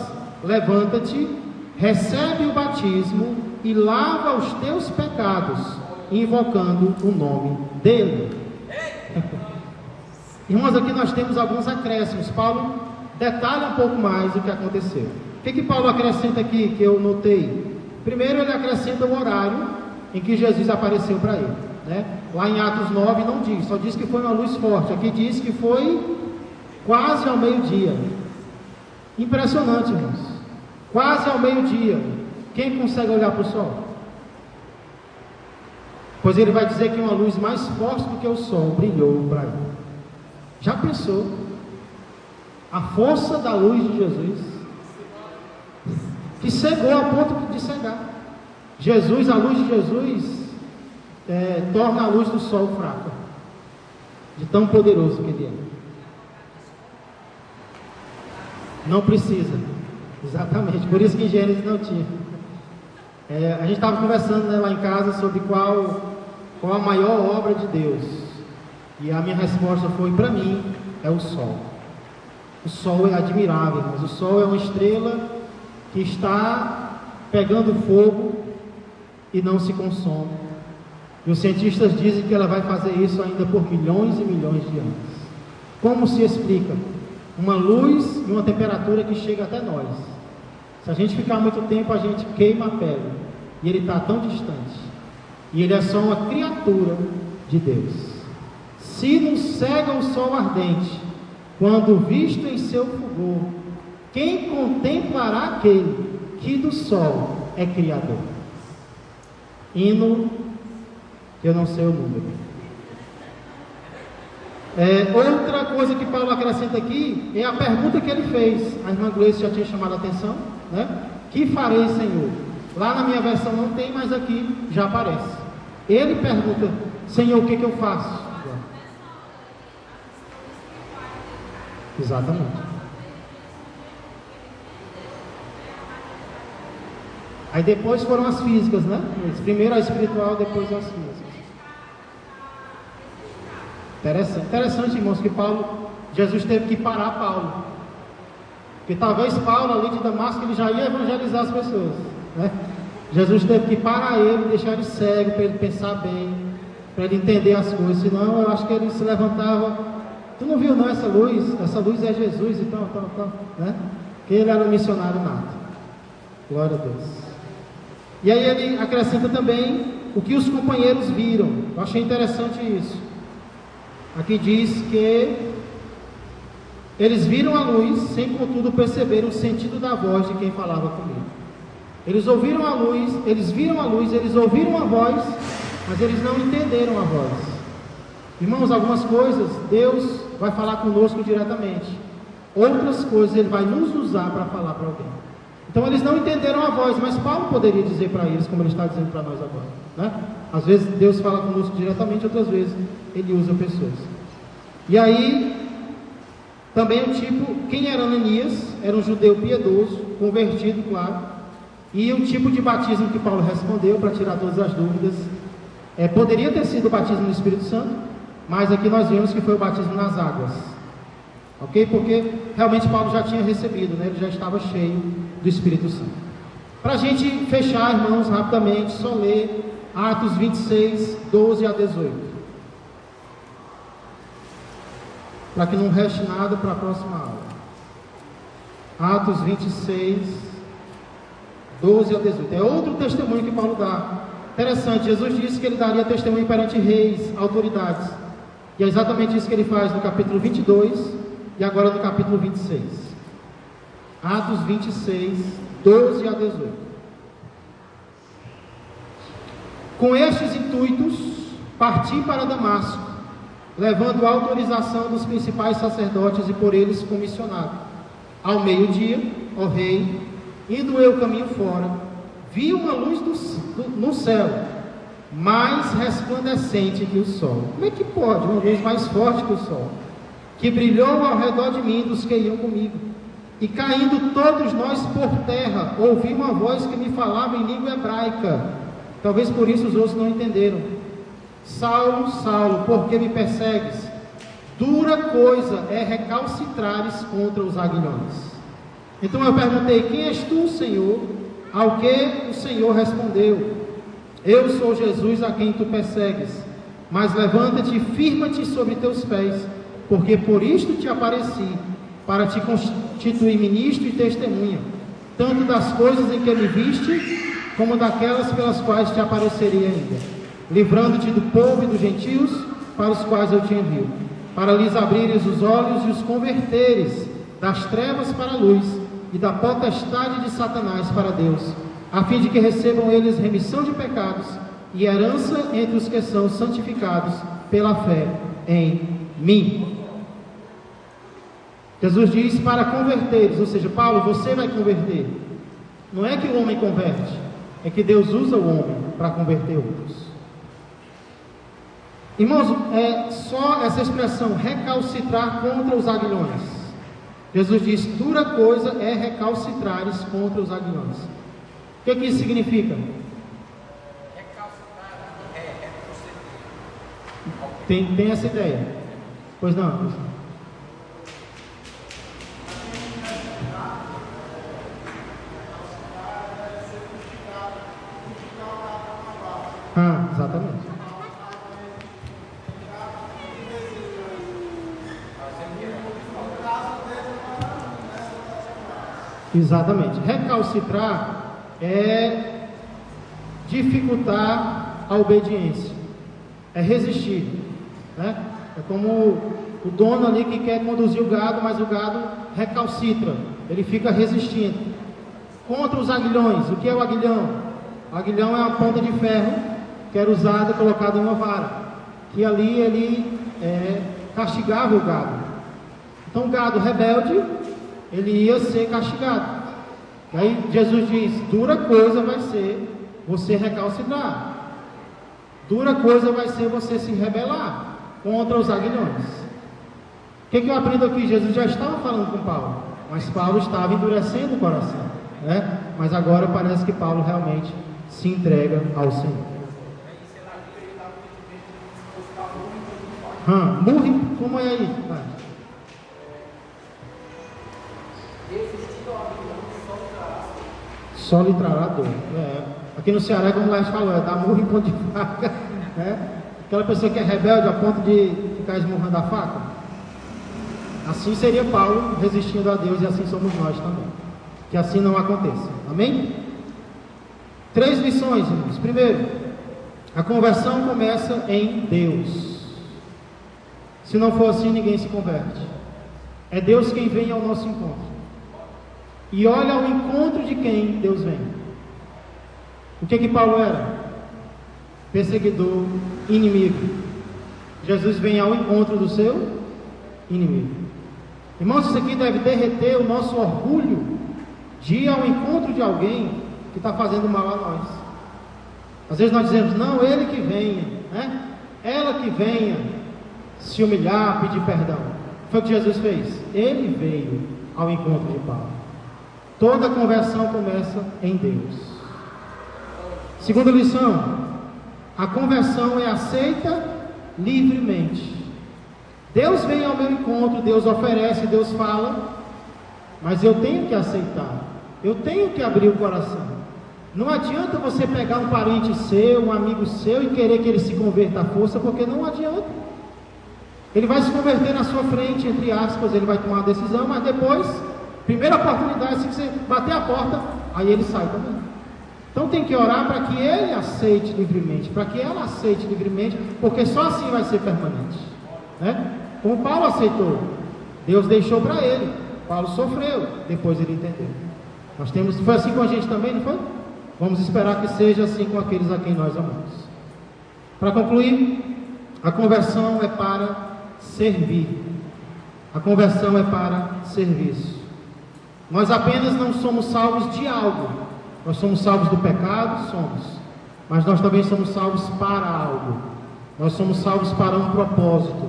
Levanta-te, recebe o batismo e lava os teus pecados, invocando o nome dele. Irmãos, aqui nós temos alguns acréscimos. Paulo detalha um pouco mais o que aconteceu. O que Paulo acrescenta aqui, que eu notei? Primeiro, ele acrescenta o horário em que Jesus apareceu para ele, né? Lá em Atos 9 não diz, só diz que foi uma luz forte. Aqui diz que foi quase ao meio-dia. Impressionante, irmãos. Quase ao meio-dia. Quem consegue olhar para o sol? Pois ele vai dizer que uma luz mais forte do que o sol brilhou para ele. Já pensou? A força da luz de Jesus, que cegou a ponto de cegar. Jesus, a luz de Jesus, torna a luz do sol fraca, de tão poderoso que ele é. Não precisa, exatamente, por isso que Gênesis não tinha. A gente estava conversando, né, lá em casa sobre qual a maior obra de Deus, e a minha resposta foi: para mim é o sol. O sol é admirável, mas o sol é uma estrela que está pegando fogo e não se consome, e os cientistas dizem que ela vai fazer isso ainda por milhões e milhões de anos. Como se explica uma luz e uma temperatura que chega até nós? Se a gente ficar muito tempo, a gente queima a pele, e ele está tão distante, e ele é só uma criatura de Deus. Se nos cega o sol ardente, quando visto em seu fulgor, quem contemplará aquele que do sol é criador? Hino, eu não sei o número. Outra coisa que Paulo acrescenta aqui é a pergunta que ele fez. A irmã Gleice já tinha chamado a atenção, né? Que farei, Senhor? Lá na minha versão não tem, mas aqui já aparece. Ele pergunta: Senhor, o que eu faço? Exatamente. Aí depois foram as físicas, né? Primeiro a espiritual, depois as físicas. Interessante, irmãos, que Jesus teve que parar Paulo, porque talvez Paulo ali de Damasco ele já ia evangelizar as pessoas, né? Jesus teve que parar ele, deixar ele cego para ele pensar bem, para ele entender as coisas. Senão eu acho que ele se levantava: tu não viu não essa luz? Essa luz é Jesus e tal, né? Porque ele era um missionário nato. Glória a Deus. E aí ele acrescenta também o que os companheiros viram. Eu achei interessante isso. Aqui diz que eles viram a luz, sem contudo perceber o sentido da voz de quem falava comigo. Eles ouviram a luz, eles viram a luz, eles ouviram a voz, mas eles não entenderam a voz. Irmãos, algumas coisas Deus vai falar conosco diretamente, outras coisas Ele vai nos usar para falar para alguém. Então eles não entenderam a voz, mas Paulo poderia dizer para eles, como ele está dizendo para nós agora, né? Às vezes Deus fala conosco diretamente, outras vezes Ele usa pessoas. E aí, também o tipo, quem era Ananias? Era um judeu piedoso, convertido, claro. E o tipo de batismo que Paulo respondeu, para tirar todas as dúvidas, poderia ter sido o batismo no Espírito Santo, mas aqui nós vemos que foi o batismo nas águas, ok? Porque realmente Paulo já tinha recebido, né? Ele já estava cheio do Espírito Santo. Para a gente fechar, irmãos, rapidamente, só ler Atos 26, 12 a 18, para que não reste nada para a próxima aula. Atos 26, 12 a 18. É outro testemunho que Paulo dá. Interessante, Jesus disse que ele daria testemunho perante reis, autoridades. E é exatamente isso que ele faz no capítulo 22 e agora no capítulo 26. Atos 26, 12 a 18. Com estes intuitos, parti para Damasco, levando a autorização dos principais sacerdotes e por eles comissionado. Ao meio-dia, ó rei, indo eu caminho fora, vi uma luz no céu, mais resplandecente que o sol. Como é que pode? Uma luz mais forte que o sol, que brilhou ao redor de mim dos que iam comigo. E caindo todos nós por terra, ouvi uma voz que me falava em língua hebraica. Talvez por isso os outros não entenderam. Saulo, Saulo, por que me persegues? Dura coisa é recalcitrares contra os aguilhões. Então eu perguntei: quem és tu, Senhor? Ao que o Senhor respondeu: eu sou Jesus a quem tu persegues, mas levanta-te e firma-te sobre teus pés, porque por isto te apareci, para te constituir ministro e testemunha, tanto das coisas em que me viste, como daquelas pelas quais te apareceria ainda, livrando-te do povo e dos gentios, para os quais eu te envio, para lhes abrires os olhos e os converteres das trevas para a luz, e da potestade de Satanás para Deus, a fim de que recebam eles remissão de pecados e herança entre os que são santificados pela fé em mim. Jesus diz para converteres, ou seja, Paulo, você vai converter. Não é que o homem converte, é que Deus usa o homem para converter outros. Irmãos, é só essa expressão, recalcitrar contra os aguilhões. Jesus diz: dura coisa é recalcitrares contra os aguilhões. O que isso significa? Recalcitrar é Tem proceder. essa ideia? Pois não? Exatamente. Exatamente. Recalcitrar é dificultar a obediência, é resistir, né? É como o dono ali que quer conduzir o gado, mas o gado recalcitra, ele fica resistindo. Contra os aguilhões, o que é o aguilhão? O aguilhão é uma ponta de ferro que era usada, colocada em uma vara, que ali ele castigava o gado. Então o gado rebelde, ele ia ser castigado. E aí Jesus diz: dura coisa vai ser você recalcitrar, dura coisa vai ser você se rebelar contra os aguilhões. O que eu aprendo aqui? Jesus já estava falando com Paulo, mas Paulo estava endurecendo o coração, né? Mas agora parece que Paulo realmente se entrega ao Senhor. Murre, como é aí? Só lhe trará dor. Aqui no Ceará, como o Leste falou, é dar murro em ponto de faca, né? Aquela pessoa que é rebelde a ponto de ficar esmurrando a faca. Assim seria Paulo resistindo a Deus, e assim somos nós também. Que assim não aconteça. Amém? 3 lições, irmãos. Primeiro, a conversão começa em Deus. Se não for assim, ninguém se converte. É Deus quem vem ao nosso encontro. E olha ao encontro de quem Deus vem. O que Paulo era? Perseguidor, inimigo. Jesus vem ao encontro do seu inimigo. Irmãos, isso aqui deve derreter o nosso orgulho de ir ao encontro de alguém que está fazendo mal a nós. Às vezes nós dizemos: não, ele que venha, né? Ela que venha se humilhar, pedir perdão. Foi o que Jesus fez. Ele veio ao encontro de Paulo. Toda conversão começa em Deus. Segunda lição: a conversão é aceita livremente. Deus vem ao meu encontro, Deus oferece, Deus fala, mas eu tenho que aceitar, eu tenho que abrir o coração. Não adianta você pegar um parente seu, um amigo seu e querer que ele se converta à força, porque não adianta. Ele vai se converter na sua frente, entre aspas, ele vai tomar uma decisão, mas depois, primeira oportunidade, se você bater a porta, aí ele sai também. Então tem que orar para que ele aceite livremente, para que ela aceite livremente, porque só assim vai ser permanente, né? Como Paulo aceitou, Deus deixou para ele, Paulo sofreu, depois ele entendeu. Foi assim com a gente também, não foi? Vamos esperar que seja assim com aqueles a quem nós amamos. Para concluir, a conversão é para servir. A conversão é para serviço. Nós apenas não somos salvos de algo. Nós somos salvos do pecado, mas nós também somos salvos para algo. Nós somos salvos para um propósito,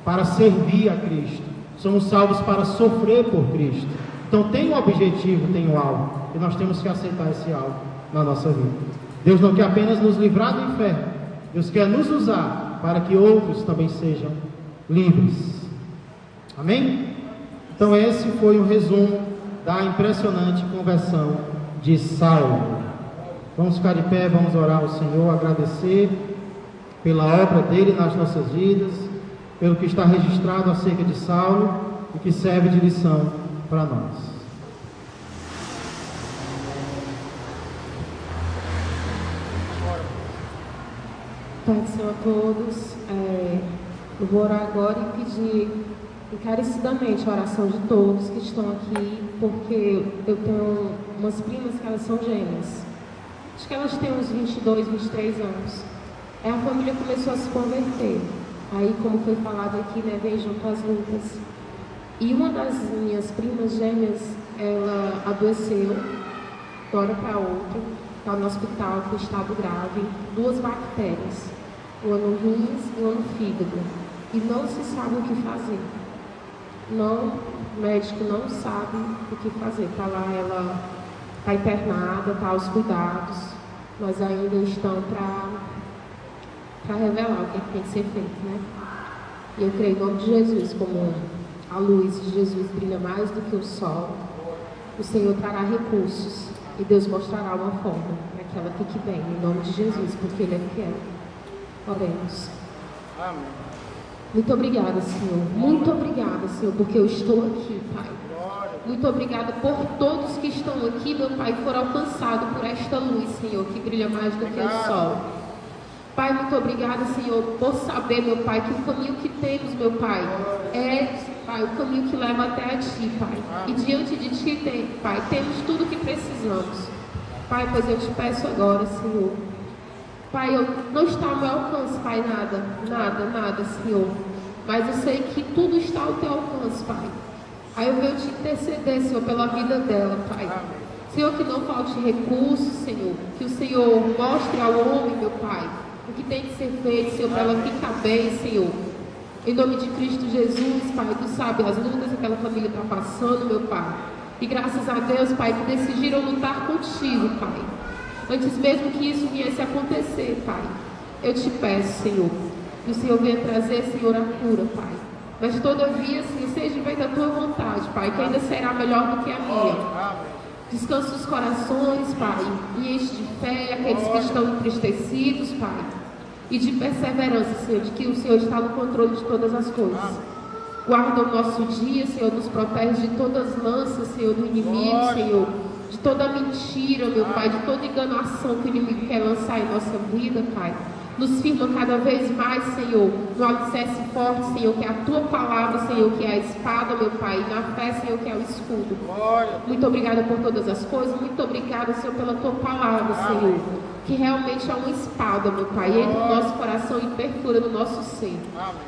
para servir a Cristo. Somos salvos para sofrer por Cristo. Então tem um objetivo, tem um alvo, e nós temos que aceitar esse alvo na nossa vida. Deus não quer apenas nos livrar do inferno, Deus quer nos usar para que outros também sejam livres. Amém? Então esse foi um resumo da impressionante conversão de Saulo. Vamos ficar de pé, vamos orar ao Senhor, agradecer pela obra dele nas nossas vidas, pelo que está registrado acerca de Saulo e que serve de lição para nós. Pai do Senhor a todos, eu vou orar agora e pedir encarecidamente a oração de todos que estão aqui, porque eu tenho umas primas que elas são gêmeas. Acho que elas têm uns 22, 23 anos. A família começou a se converter. Aí, como foi falado aqui, né, veio junto às lutas. E uma das minhas primas gêmeas, ela adoeceu, de uma hora para outra, está no hospital com estado grave, 2 bactérias, uma no rins e uma no fígado. E não se sabe o que fazer. Não, o médico não sabe o que fazer. Está lá, ela está internada, está aos cuidados, mas ainda estão para revelar o que tem que ser feito, né? E eu creio em nome de Jesus, como a luz de Jesus brilha mais do que o sol, o Senhor trará recursos e Deus mostrará uma forma para que ela fique bem, em nome de Jesus, porque Ele é fiel. Oremos. Amém. Muito obrigada, Senhor. Muito obrigada, Senhor, porque eu estou aqui, Pai. Muito obrigada por todos que estão aqui, meu Pai, e foram alcançados por esta luz, Senhor, que brilha mais do que o sol. Pai, muito obrigada, Senhor, por saber, meu Pai, que o caminho que temos, meu Pai, é, Pai, o caminho que leva até a Ti, Pai. E diante de Ti, Pai, temos tudo o que precisamos. Pai, pois eu te peço agora, Senhor. Pai, não está ao meu alcance, Pai, nada, Senhor. Mas eu sei que tudo está ao Teu alcance, Pai. Aí eu venho te interceder, Senhor, pela vida dela, Pai. Senhor, que não falte recursos, Senhor. Que o Senhor mostre ao homem, meu Pai, o que tem que ser feito, Senhor, para ela ficar bem, Senhor. Em nome de Cristo Jesus, Pai, Tu sabe as lutas que aquela família está passando, meu Pai. E graças a Deus, Pai, que decidiram lutar contigo, Pai. Antes mesmo que isso viesse a acontecer, Pai, eu te peço, Senhor, que o Senhor venha trazer, Senhor, a cura, Pai. Mas todavia, Senhor, seja feita a Tua vontade, Pai, que ainda será melhor do que a minha. Descansa os corações, Pai, e enche de fé aqueles que estão entristecidos, Pai, e de perseverança, Senhor, de que o Senhor está no controle de todas as coisas. Guarda o nosso dia, Senhor, nos protege de todas as lanças, Senhor, do inimigo, Senhor, de toda mentira, meu Pai, de toda enganação que o inimigo quer lançar em nossa vida, Pai. Nos firma cada vez mais, Senhor, no alicerce forte, Senhor, que é a Tua palavra, Senhor, que é a espada, meu Pai, e na fé, Senhor, que é o escudo. Muito obrigada por todas as coisas, muito obrigada, Senhor, pela Tua palavra, Senhor, que realmente é uma espada, meu Pai, entra no nosso coração e perfura no nosso ser.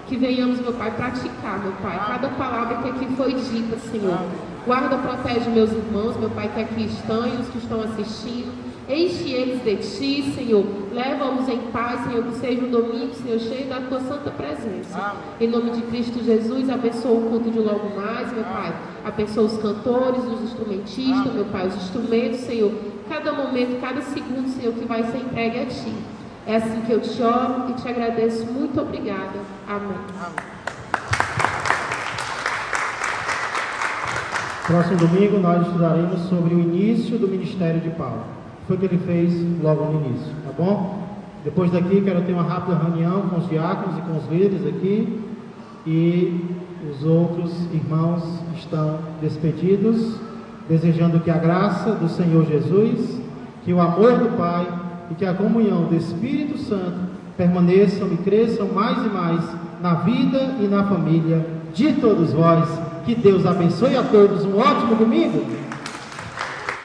Que venhamos, meu Pai, praticar, meu Pai, cada palavra que aqui foi dita, Senhor. Guarda, protege meus irmãos, meu Pai, que aqui estão e os que estão assistindo. Enche eles de Ti, Senhor. Leva-os em paz, Senhor, que seja um domingo, Senhor, cheio da Tua santa presença. Amém. Em nome de Cristo Jesus, abençoa o culto de logo mais, meu Pai. Abençoa os cantores, os instrumentistas, meu Pai, os instrumentos, Senhor. Cada momento, cada segundo, Senhor, que vai ser entregue a Ti. É assim que eu te oro e te agradeço. Muito obrigada. Amém. Próximo domingo nós estudaremos sobre o início do ministério de Paulo. Foi o que ele fez logo no início, tá bom? Depois daqui quero ter uma rápida reunião com os diáconos e com os líderes aqui. E os outros irmãos estão despedidos. desejando que a graça do Senhor Jesus, que o amor do Pai e que a comunhão do Espírito Santo permaneçam e cresçam mais e mais na vida e na família de todos vós. Que Deus abençoe a todos. Um ótimo domingo.